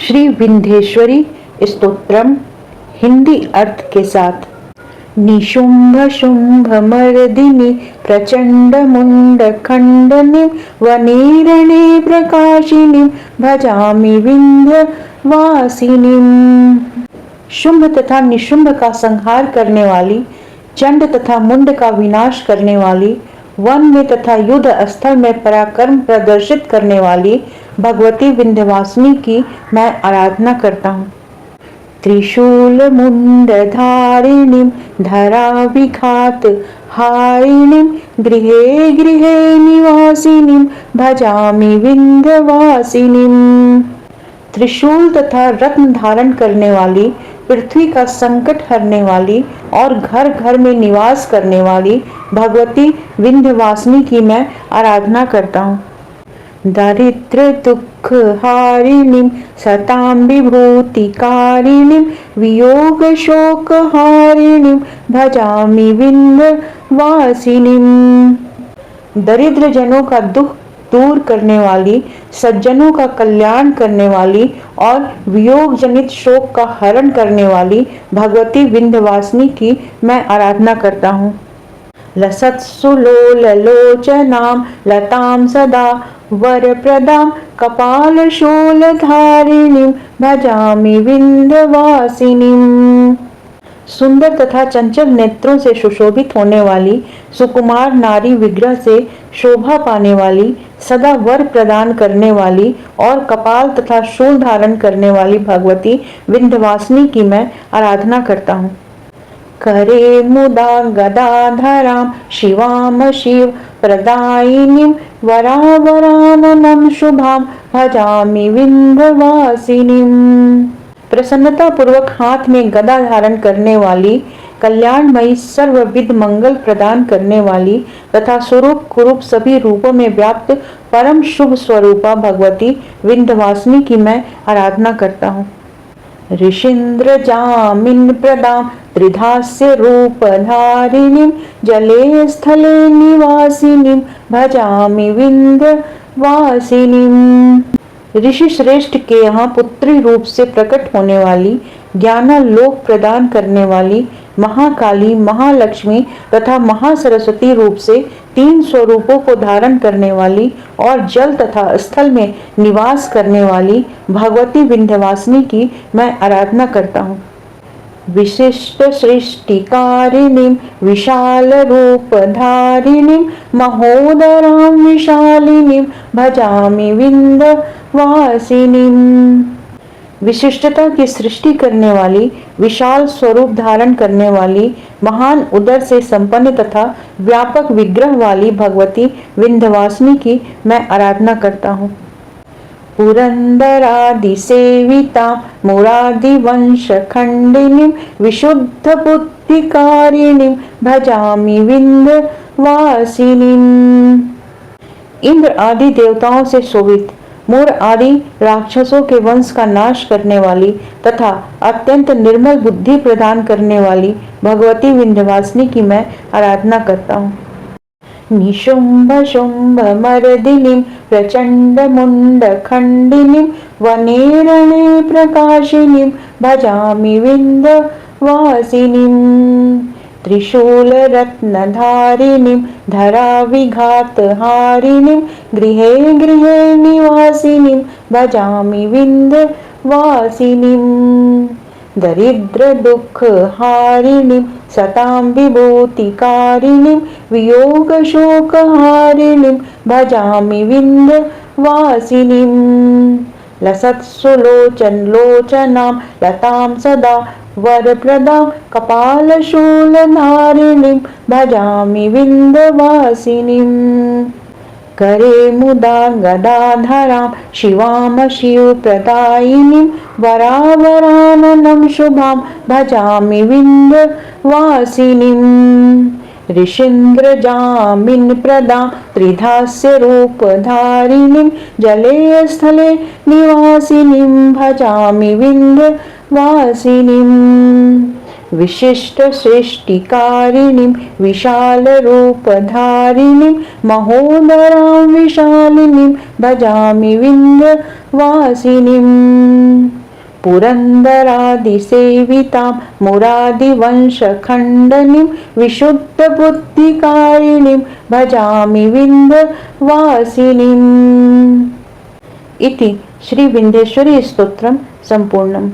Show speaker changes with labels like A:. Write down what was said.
A: श्री विंध्येश्वरी स्तोत्रम हिंदी अर्थ के साथ। निशुंभ शुंभ मर्दिनी प्रचंड मुंड खंडनी वनीरणे प्रकाशिनी भजामि विंध्य वासिनी। शुंभ तथा निशुंभ का संहार करने वाली, चंड तथा मुंड का विनाश करने वाली, वन में तथा युद्ध स्थल में पराक्रम प्रदर्शित करने वाली भगवती विंध्यवासिनी की मैं आराधना करता हूँ। त्रिशूल मुंड धारिणी धरा विघात हारिणी गृहे गृहे निवासिनी भजामि विंध्यवासिनी। त्रिशूल तथा रत्न धारण करने वाली, पृथ्वी का संकट हरने वाली और घर घर में निवास करने वाली भगवती विंध्यवासिनी की मैं आराधना करता हूँ। दारिद्र दुख हारिणी सतां विभूतिकारिणी वियोग शोक हारिणी भजामि विंध्यवासिनी। दरिद्र जनों का दुख दूर करने वाली, सज्जनों का कल्याण करने वाली और वियोग जनित शोक का हरण करने वाली भगवती विंध्यवासिनी की मैं आराधना करता हूँ। लसत्सु लोचनां लतां सदा वरप्रदां कपालशूलधारिणीं भजामि विंध्यवासिनीं। सुंदर तथा चंचल नेत्रों से सुशोभित होने वाली, सुकुमार नारी विग्रह से शोभा पाने वाली, सदा वर प्रदान करने वाली और कपाल तथा शूल धारण करने वाली भगवती विंध्यवासिनी की मैं आराधना करता हूँ। करे मुदा गदाधरां शिवां शिव प्रदायिनीं वरावराननं शुभां भजामि विंध्यवासिनीं। प्रसन्नता पूर्वक हाथ में गदा धारण करने वाली, कल्याणमयी सर्वविध मंगल प्रदान करने वाली तथा स्वरूप कुरूप सभी रूपों में व्याप्त परम शुभ स्वरूपा भगवती विंध्यवासिनी की मैं आराधना करता हूँ। ऋषीन्द्र जामिन प्रदां त्रिधास्य रूप धारिणीं जले स्थले निवासिनीं भजामि विंध्यवासिनीं। ऋषि श्रेष्ठ के यहाँ पुत्री रूप से प्रकट होने वाली, ज्ञानालोक प्रदान करने वाली महाकाली, महालक्ष्मी तथा महासरस्वती रूप से तीन स्वरूपों को धारण करने वाली और जल तथा स्थल में निवास करने वाली भगवती विंध्यवासिनी की मैं आराधना करता हूँ। विशिष्ट सृष्टिकारिणीं विशाल रूप धारिणीं महोदरां विशालिनीं भजामि विंध्यवासिनीं। विशिष्टता की सृष्टि करने वाली, विशाल स्वरूप धारण करने वाली, महान उदर से संपन्न तथा व्यापक विग्रह वाली भगवती विंध्यवासिनी की मैं आराधना करता हूँ। पुरंदरादि सेविता मुरादि वंश खंडिनीं विशुद्ध बुद्धिकारिणीं भजामि विंध्यवासिनीं। इंद्र आदि देवताओं से शोभित, मूर आदि राक्षसों के वंश का नाश करने वाली तथा अत्यंत निर्मल बुद्धि प्रदान करने वाली भगवती विंध्यवासिनी की मैं आराधना करता हूँ। निशुंभ शुंभ मर्दिनीं प्रचंड मुंड खंडिनीं वनेरणे प्रकाशिनीं भजामि विंध्यवासिनीं। त्रिशूल रत्नधारिणीं धरा विघात हारिणीं गृहे गृहे निवासिनीं भजामि विंध्यवासिनीं। दरिद्र दुख हारिणीं सतां विभूतिकारिणीं वियोग शोक हारिणीं भजामि विंध्यवासिनीं। लसत्सु लोचनां लतां सदा वरप्रदां कपालशूलधारिणीं भजामि विंध्यवासिनीं। करे मुदा गदाधरां शिवां शिव प्रदायिनीं वरावराननं शुभां भजामि विंध्यवासिनीं। ऋषीन्द्र जामिन प्रदां त्रिधास्य रूप धारिणीं जले स्थले निवासिनीं भजामि विंध्यवासिनीं। विशिष्ट सृष्टिकारिणीं विशाल रूप धारिणीं महोदरां विशालिनीं भजामि विंध्यवासिनीं। पुरन्दरादिसेवितां मुरादिवंशखण्डनीं विशुद्धबुद्धिकारिणीं भजामि विन्ध्यवासिनीम्। इति श्री विन्ध्येश्वरी स्तोत्रम संपूर्णम्।